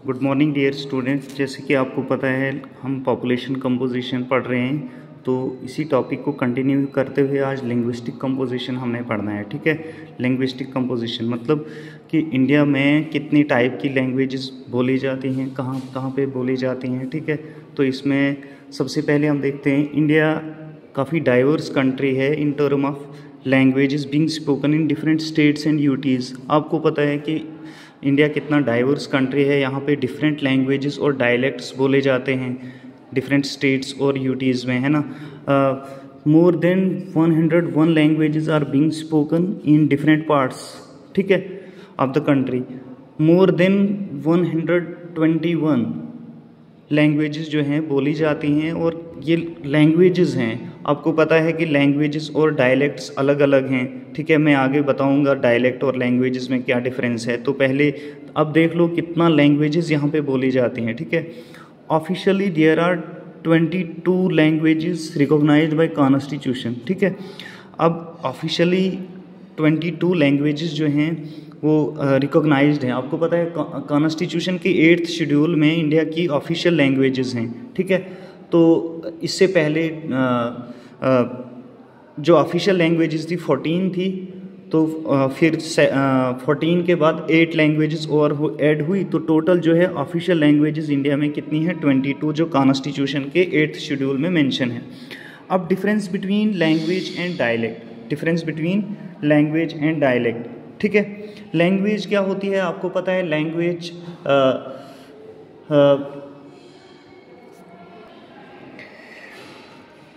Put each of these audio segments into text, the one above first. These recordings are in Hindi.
Good morning dear students. जैसे कि आपको पता है हम पॉपुलेशन कंपोजिशन पढ़ रहे हैं, तो इसी टॉपिक को कंटिन्यू करते हुए आज लिंग्विस्टिक कंपोजिशन हमने पढ़ना है। ठीक है, लिंग्विस्टिक कंपोजिशन मतलब कि इंडिया में कितनी टाइप की लैंग्वेजेस बोली जाती हैं, कहाँ कहाँ पे बोली जाती हैं। ठीक है, तो इसमें सबसे पहले हम देखते हैं इंडिया काफ़ी डाइवर्स कंट्री है in term of languages being spoken in different states and UTs. आपको पता है कि इंडिया कितना डाइवर्स कंट्री है, यहाँ पे डिफरेंट लैंग्वेजेस और डायलेक्ट्स बोले जाते हैं डिफरेंट स्टेट्स और यूटीज़ में, है ना। More than 101 languages are being spoken in different parts, ठीक है, of the country. More than 121 languages जो हैं बोली जाती हैं, और ये लैंग्वेजेस हैं। आपको पता है कि लैंग्वेजेस और डायलेक्ट्स अलग अलग हैं। ठीक है, मैं आगे बताऊंगा डायलेक्ट और लैंग्वेजेस में क्या डिफरेंस है। तो पहले अब देख लो कितना लैंग्वेजेस यहाँ पे बोली जाती हैं। ठीक है, officially there are 22 languages recognised by constitution. ठीक है, अब ऑफिशियली 22 लैंग्वेजेस जो हैं वो रिकॉग्नाइज्ड हैं। आपको पता है कॉन्स्टिट्यूशन के 8th शेड्यूल में इंडिया की ऑफिशियल लैंग्वेजेस हैं। ठीक है, तो इससे पहले जो ऑफिशियल लैंग्वेजेस थी 14 थी, तो फिर 14 के बाद 8 लैंग्वेजेस और ऐड हुई, तो टोटल जो है ऑफिशियल लैंग्वेजेस इंडिया में कितनी है 22, जो कॉन्स्टिट्यूशन के 8th शेड्यूल में मेंशन है। अब difference between language and dialect, difference between language and dialect. ठीक है, लैंग्वेज क्या होती है आपको पता है। लैंग्वेज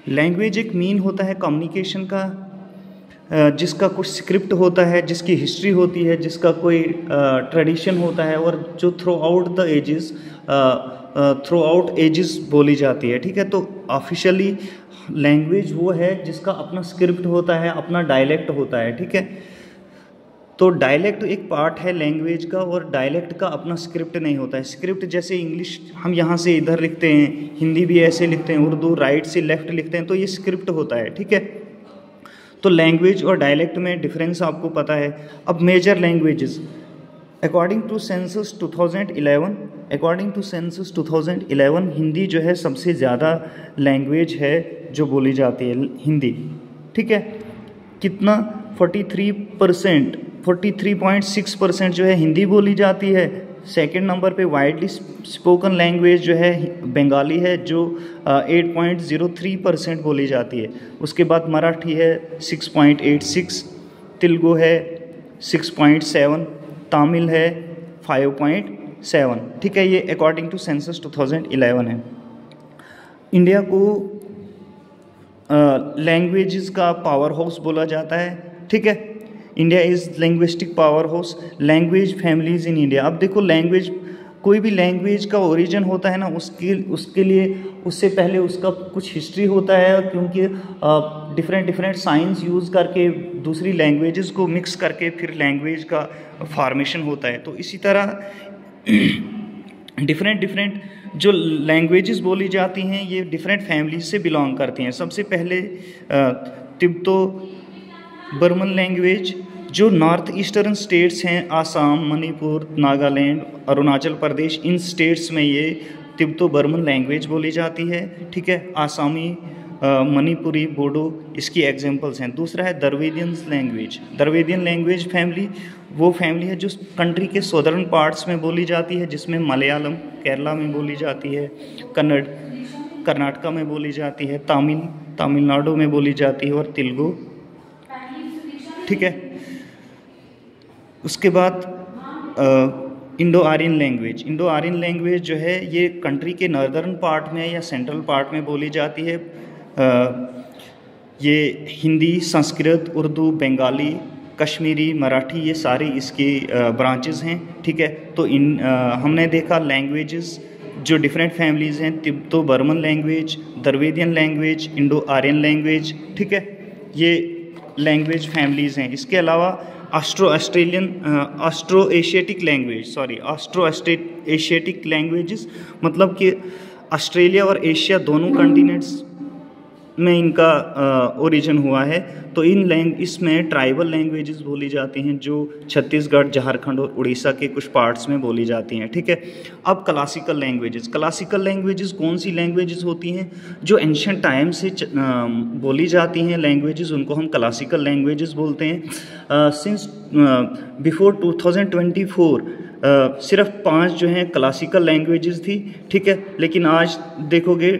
लैंग्वेज एक मीन होता है कम्युनिकेशन का, जिसका कुछ स्क्रिप्ट होता है, जिसकी हिस्ट्री होती है, जिसका कोई ट्रेडिशन होता है, और जो थ्रू आउट एजेस बोली जाती है। ठीक है, तो ऑफिशियली लैंग्वेज वो है जिसका अपना स्क्रिप्ट होता है, अपना डायलेक्ट होता है। ठीक है, तो डायलेक्ट एक पार्ट है लैंग्वेज का, और डायलेक्ट का अपना स्क्रिप्ट नहीं होता है। स्क्रिप्ट जैसे इंग्लिश हम यहाँ से इधर लिखते हैं, हिंदी भी ऐसे लिखते हैं, उर्दू राइट से लेफ्ट लिखते हैं, तो ये स्क्रिप्ट होता है। ठीक है, तो लैंग्वेज और डायलेक्ट में डिफरेंस आपको पता है। अब major languages according to census 2011 Hindi जो है सबसे ज़्यादा लैंग्वेज है जो बोली जाती है, हिंदी। ठीक है, कितना 43.6% जो है हिंदी बोली जाती है। सेकंड नंबर पे वाइडली स्पोकन लैंग्वेज जो है बंगाली है, जो 8.03% बोली जाती है। उसके बाद मराठी है 6.86, तेलुगु है 6.7, तमिल है 5.7। ठीक है, ये अकॉर्डिंग टू सेंसस 2011 है। इंडिया को लैंग्वेजेस का पावर हाउस बोला जाता है। ठीक है, India is linguistic power house. Language families in India. अब देखो लैंग्वेज, कोई भी लैंग्वेज का ओरिजिन होता है ना, उसके लिए उससे पहले उसका कुछ हिस्ट्री होता है, क्योंकि डिफरेंट साइंस यूज़ करके दूसरी लैंग्वेजेस को मिक्स करके फिर लैंग्वेज का फॉर्मेशन होता है। तो इसी तरह डिफरेंट जो लैंग्वेजेस बोली जाती हैं ये डिफरेंट फैमिलीज से बिलोंग करती हैं। सबसे पहले तिब्बतो बर्मन लैंग्वेज, जो नॉर्थ ईस्टर्न स्टेट्स हैं, आसाम, मणिपुर, नागालैंड, अरुणाचल प्रदेश, इन स्टेट्स में ये तिब्बतो बर्मन लैंग्वेज बोली जाती है। ठीक है, आसामी, मणिपुरी, बोडो इसकी एग्जांपल्स हैं। दूसरा है Dravidian language. Dravidian language family वो फैमिली है जो कंट्री के सदर्न पार्ट्स में बोली जाती है, जिसमें मलयालम केरला में बोली जाती है, कन्नड़ कर्नाटका में बोली जाती है, तमिलनाडु में बोली जाती है, और तेलुगु। ठीक है, उसके बाद इंडो आर्यन लैंग्वेज जो है ये कंट्री के नॉर्दर्न पार्ट में या सेंट्रल पार्ट में बोली जाती है। ये हिंदी, संस्कृत, उर्दू, बंगाली, कश्मीरी, मराठी, ये सारी इसकी ब्रांचेस हैं। ठीक है, तो हमने देखा लैंग्वेजेस जो डिफरेंट फैमिलीज़ हैं, Tibeto Burman language, Dravidian language, Indo Aryan language. ठीक है, ये लैंग्वेज फैमिलीज़ हैं। इसके अलावा ऑस्ट्रो एशियाटिक लैंग्वेजेस, मतलब कि ऑस्ट्रेलिया और एशिया दोनों कॉन्टिनेंट्स में इनका ओरिजिन हुआ है। तो इसमें ट्राइबल लैंग्वेजेस बोली जाती हैं जो छत्तीसगढ़, झारखंड और उड़ीसा के कुछ पार्ट्स में बोली जाती हैं, ठीक है। अब क्लासिकल लैंग्वेजेस कौन सी लैंग्वेजेस होती हैं? जो एंशिएंट टाइम से बोली जाती हैं लैंग्वेजेस, उनको हम क्लासिकल लैंग्वेजेस बोलते हैं। सिंस बिफोर 2024 सिर्फ 5 जो हैं क्लासिकल लैंग्वेजेस थी, ठीक है। लेकिन आज देखोगे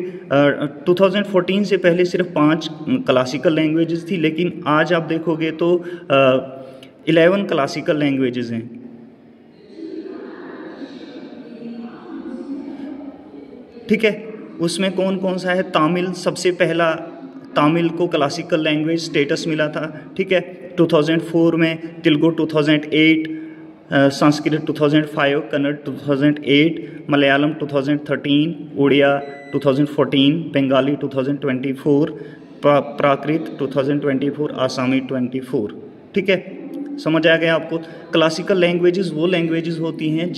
2014 से पहले सिर्फ 5 क्लासिकल लैंग्वेजेस थी, लेकिन आज आप देखोगे तो 11 क्लासिकल लैंग्वेजेस हैं, ठीक है। उसमें कौन कौन सा है? तमिल सबसे पहला, तमिल को क्लासिकल लैंग्वेज स्टेटस मिला था, ठीक है, 2004 में। तेलुगु 2008, संस्कृत 2005, कन्नड़ 2008, मलयालम 2013, उड़िया 2014, बंगाली 2024, प्राकृत 2024, आसामी 24, ठीक है। समझ आ गया आपको? क्लासिकल लैंग्वेजेस वो लैंग्वेजेस होती हैं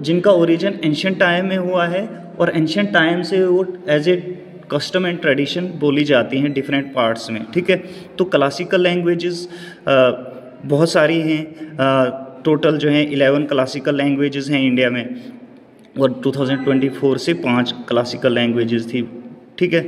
जिनका ओरिजिन एंशिएंट टाइम में हुआ है और एंशिएंट टाइम से वो as a custom and tradition बोली जाती हैं डिफरेंट पार्ट्स में, ठीक है। तो क्लासिकल लैंग्वेजेस बहुत सारी हैं, टोटल जो हैं 11 क्लासिकल लैंग्वेजेस हैं इंडिया में, और 2024 से 5 क्लासिकल लैंग्वेजेस थी, ठीक है।